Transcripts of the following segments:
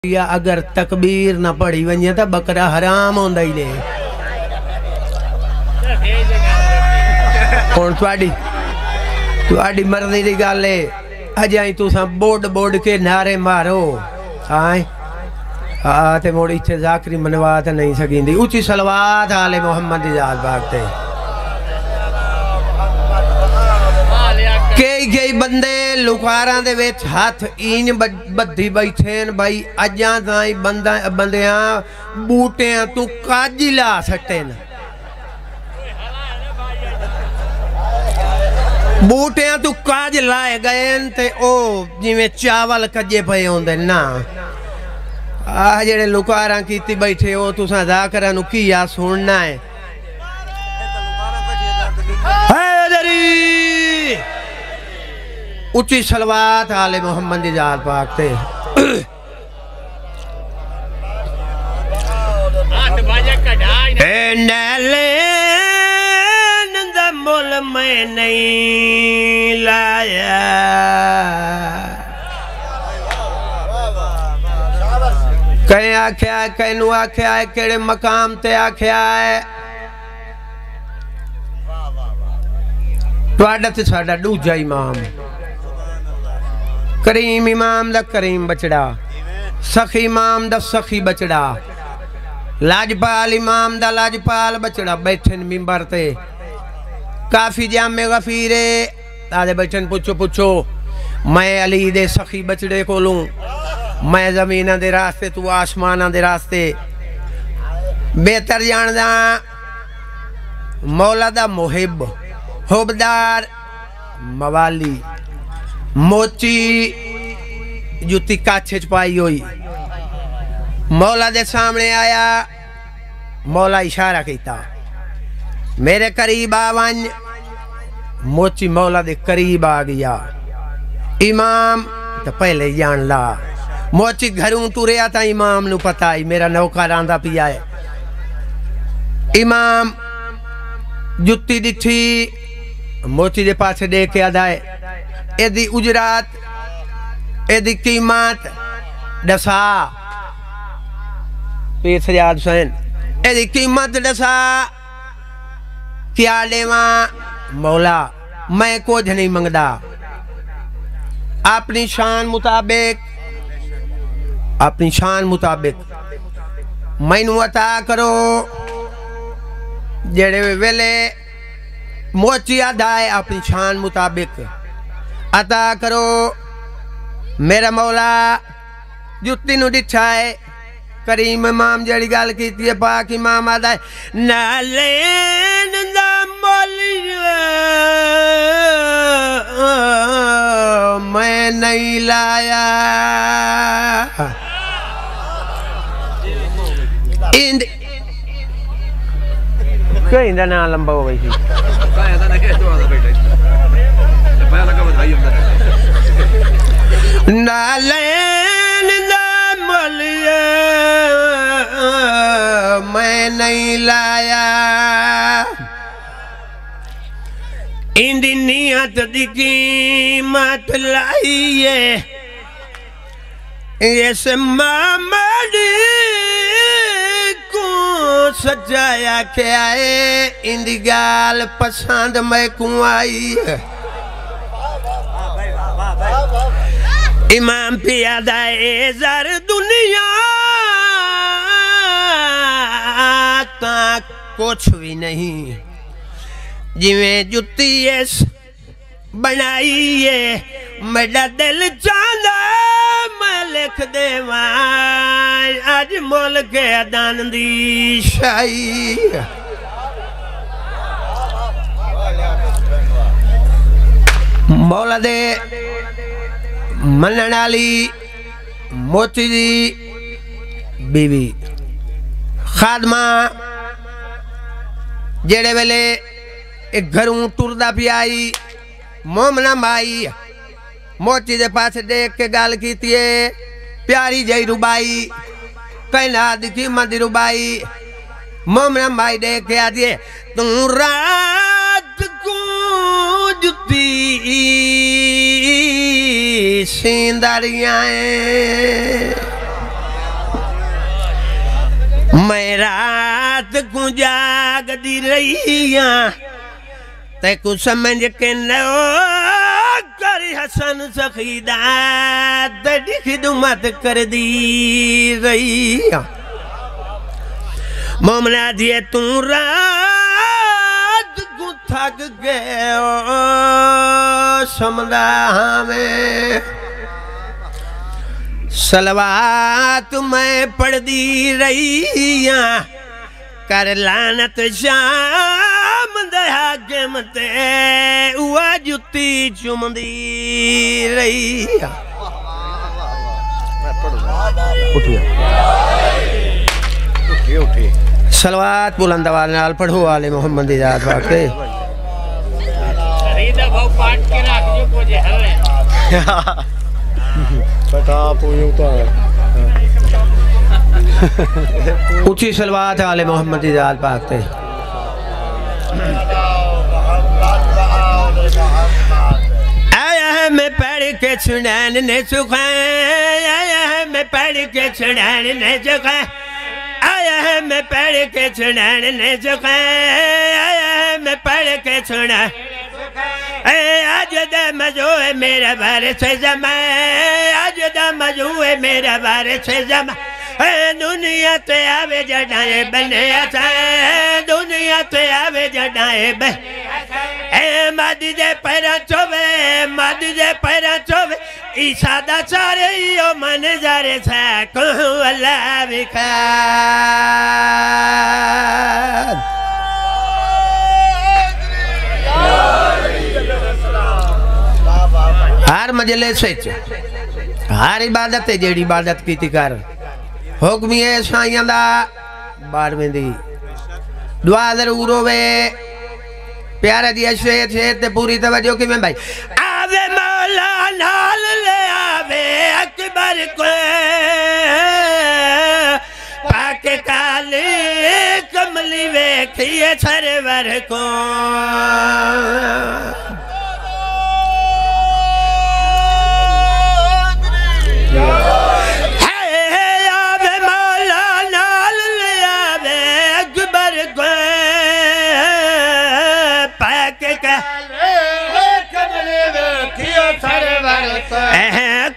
या अगर तकबीर ना पढ़ी वजे तो बकरा हराम होंदा ही ले। हुण तुहाडी मर्जी दी गल है। अजाई तुसां बोड बोड के नारे मारो आए ते मोड़ इत्थे ज़ाकरी मनवा तो नहीं सकींदी। उची सलवात आले मोहम्मद दी ज़ात पाक ते। कई बंदे लुकारां दे विच हाथ इंज बद्धी बैठे भाई अजा ताई बंदियां बूटियां तू कज ला सटे न। बूटियां तू कज लाए गए ते ओ जिवें चावल कजे पे होंदे ना। आ जेड़े लुकारां कीती बैठे हो तुसां ज़ाकरां नूं किया सुनना है। उच्ची सलवात आले मोहम्मद दी ज़ात पाक ते। मुल मैं नहीं लाया कहीं आख्या है कहीं आख्या है केड़े मकाम ते आख्या है। तुहाडा ते साडा दूजा इमाम करीम इमाम दा करीम बचड़ा, सखी इमाम दा सखी बचड़ा, लाजपाल इमाम दा लाजपाल बचड़ा बैठन मिंबर ते। काफी जामे गफीरे तादे बैठन पुछो पुछो मैं अली दे सखी बचड़े कोलूं मैं जमीना दे रास्ते तू आसमाना दे रास्ते बेहतर जानदा। मौला दा मुहिब हुबदार मवाली मोची जुती काछे च पाई हुई मौला दे सामने आया। मौला इशारा किया मेरे करीब आवन। मोची मौला दे करीब आ गया। इमाम तो पहले जान ला। मोची घरों तुरया था इमाम नू पता ही मेरा नौकर आंदा पिया है। इमाम जुत्ती दिठी मोची दे पासे दे के आदा है एदी उजरात एदी कीमत दसा पीर सजाद हुसैन एदी कीमत दसा क्या लेवा। मौला मैं कुछ नहीं मंगदा अपनी शान मुताबिक मैनू अता करो। जेड़े वेले मोची आदा है अपनी शान मुताबिक अता करो। मेरा मौला जुत्ती नू दिछा है करीम इमाम जड़ी गल कीती है पाक इमाम आदा है नालेन दा मोलिया मैं नहीं लाया। इंद कहीं दा ना लंबा हो गई नालेन दा मोलिया मैं नहीं लाया। इंदी नियत दी कीमत लाइए इस मामली को सजाया क्या है। इंदी गाल पसंद मैं को आई है। इमाम पियादा ए जर दुनिया तक कुछ भी नहीं जिवें जुत्ती इस बनाई है। मेरा दिल चाहता मैं लिख देवा अज मुल के दान दी शाही। मौला दे मनन वाली मोची दी बीवी खादमा जेड़े वेले एक घरों टुरदा पियाई मोमना माई मोची दे पास देख के गल कीती है प्यारी जई रुबाई कहना दिखी मद रुबाई। मोमना माई देख के आदि तू रात को जुती सींदरियां मैं रात को जाग दी रही ते को समझ के नो कर हसन सखीदा दिख मत कर दी रही मोमला दिए तू रात को थक गए समझा हमें सलवात मैं पढ़ दी रही कर लानत शाम दया के मते उआ जुती चुमदी रही सलवात बुलंद आवाज़ नाल पढ़ो वाले मोहम्मद इजाज़ वाके पाठ के रख जो कुछ हल ऊंची सलवात आले मोहम्मद इजाज़ पाक ते आया है मैं पढ़ के छुड़ान ने सुखा आया है मैं पढ़ के छुड़ान ने सुखा आया है मैं पढ़ के छुड़ान ने सुखा आया है मैं पढ़ के छुड़ा आज दा मजो है मेरा बार से जमा आज दा मजो है मेरा बार से जमा दुनिया ते आवे जड़ाए बने आता दुनिया ते आवे जड़ाए बे मद जे पैरा चोवे मद जे पैरा चोवे ईसा दा सारे यो मन जारे सा कहूं अल्लाह विखा हर मजले से हर इबादत जेड़ी इबादत की कर हुक्म है साइयां दा बारहवें दी दुआ जरूर होवे प्यारे दी शेर शेर ते पूरी तवज्जो कि मैं भाई आवे मौला नाल ले आवे अकबर को पाके काले कमली वेखिए सरवर को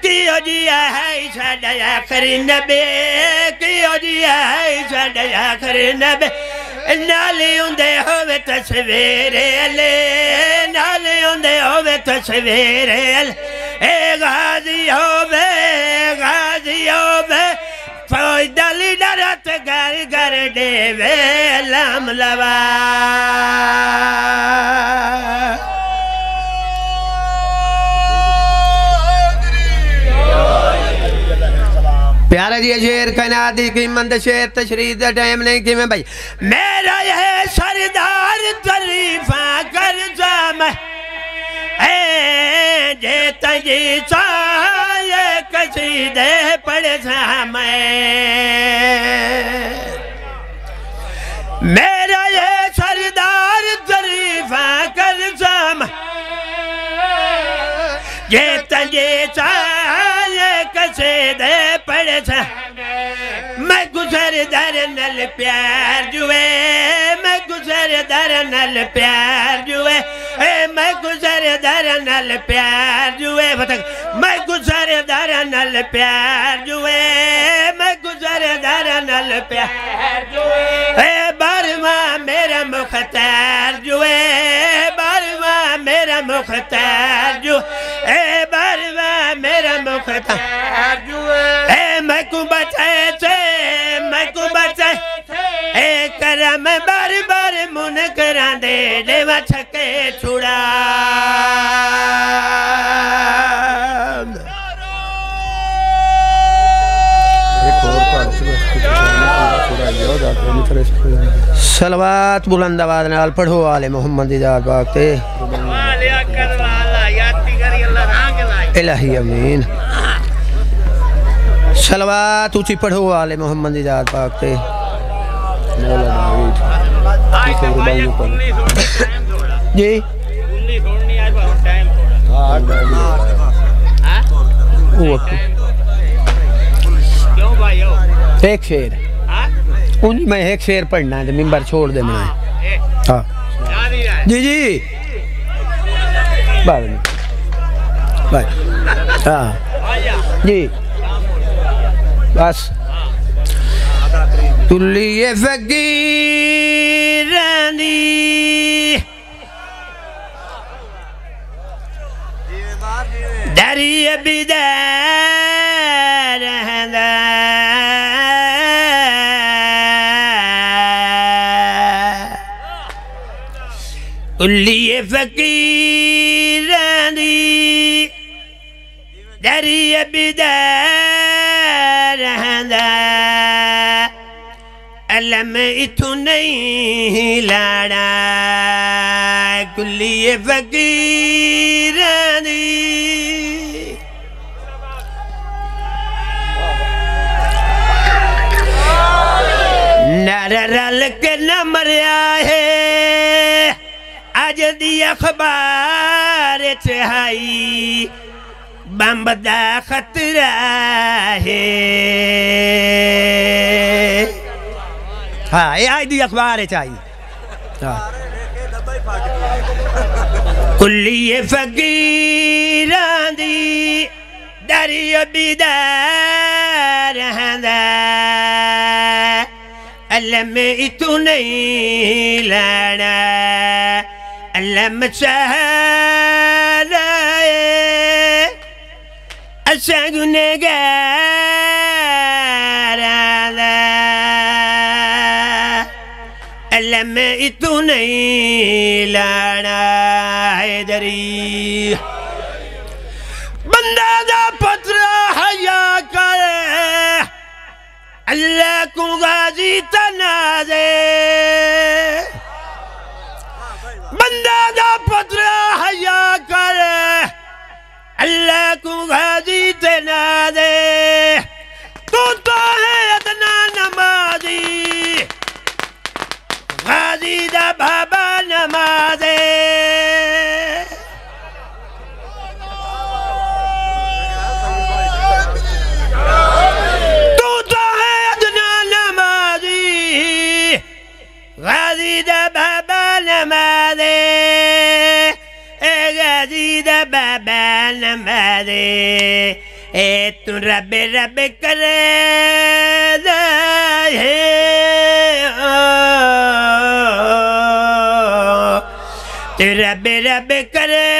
कियो जिया है साडा आखिरी नबी कियो जिया है साडा आखिरी नबी नाले उंदे होवे तस्वीरे अले नाले उंदे होवे तस्वीरे अले ए गाजी होवे फौज दली डरत घर घर देवे लाम लवा प्यारा जी शेर कनादी कीमत शेर तशरीफ का टाइम नहीं कि मैं भाई मेरा यह सरदार तरीफा कर जाम जे तजी चाहे कसीदे पढ़ जाम मेरा यह सरदार तरीफा कर जाम जे तजी चाहे कसीदे मैं गुजर दर नल प्यार जुए मैं गुजर दर नल प्यार जुए मैं गुजर दर नल प्यार जुए मैं गुजर दर नल प्यार जुए मैं गुजर दर नल प्यार जुए बारवा मेरा मुख्तार जुए बारवा मेरा मुख्तार जुए बारवा मेरा मुख्तार जुए मैं को बचाए करम बार बार मुन करा दे देवा छके छुड़ा सलवात बुलंद आवाज़ नाल पढ़ो आले मोहम्मद इजाज़ पाक ते इलाही अमीन सलवात ऊंची पढ़ो आले मोहम्मद इजाज़ पाक ते जी एक शेर उन्हीं मैं एक शेर पढ़ना है तो मिंबर छोड़ दे मैं। हाँ जी जी बाय बाय। हाँ जी बस तुल्ली फकीरानी दरिया बिदार रहंदा तुल्ली फकीरानी दरिया बिदार रहंदा अलम इथों नहीं लाड़ा कुल्ली फकीरानी नारा रल के न मरिया है आज दी अखबार आई बंब दा खतरा है। हाँ ये आई दी अखबार चाहिए। कुल्ली फकीरां दी दरिया बिदार रहंदा अलम इतू नहीं लाना अलम सहारा असा गुनहगार अलम इतू नहीं लाना हैदरी बंदा दा पत्रा हया करे अल्लाह को गाजी तनाजे बंदा दा पत्रा हया करे अल्लाह को गाजी तनाजे तू तो है अदना नमाजी गाजी दा बाबा नमाजे गाजी दा बाबा नमाज़े गाजी दा बाबा नमाज़े तू रब रब करे तू रब रब करे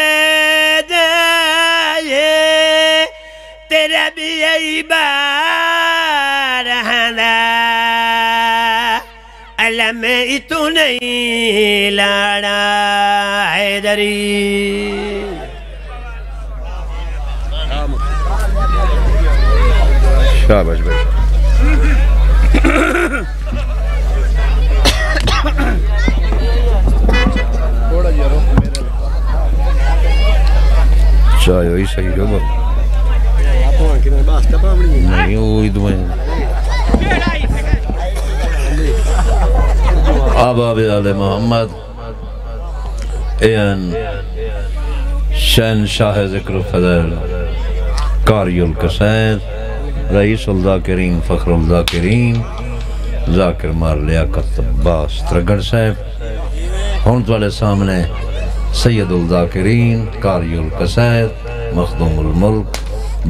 तेरा भी यही बार अलम इतू नहीं लाना हैदरी शाबाश भाई। चाय वही सही हो नहीं वही तुम्हें आबाब आले मोहम्मद एन शहनशाह ज़िक्र फज़ल कारियुल कसैर रईसुल ज़ाकिरीन फ़ख्रुल ज़ाकिरीन ज़ाकिर मार लियाकत अब्बास त्रगड़ साहब हुन वाले सामने सैयदुल ज़ाकिरीन कारियुल कसैर मखदूमुल मुल्क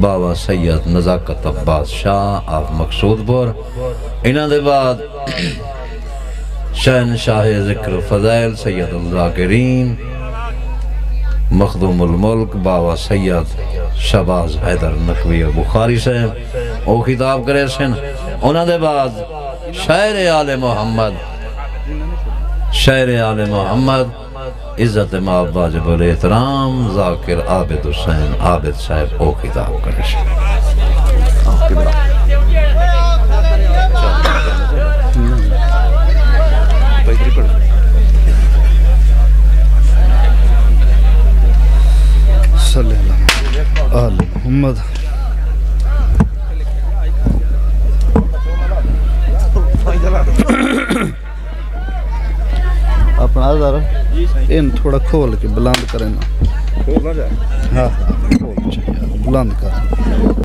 बाबा सैयद नज़ाकत अब्बास शाह आप मकसूदपुर इन्हां दे बाद शहनशाह ज़िक्र फज़ैल सैयदुल ज़ाकिरीन मखदूमुल मुल्क बाबा सैयद शहबाज हैदर नकवी बुखारी साहब ओ खिताब करे सन उन्हां दे बाद शायर आले मोहम्मद इज्जत माब वाजिबुल एहतराम ज़ाकिर आबिद हुसैन आबिद साहब ओ खिताब करे सन मोहम्मद अपना इन थोड़ा खोल के बुलंद करें ना हाँ खोल चाहिए बुलंद कर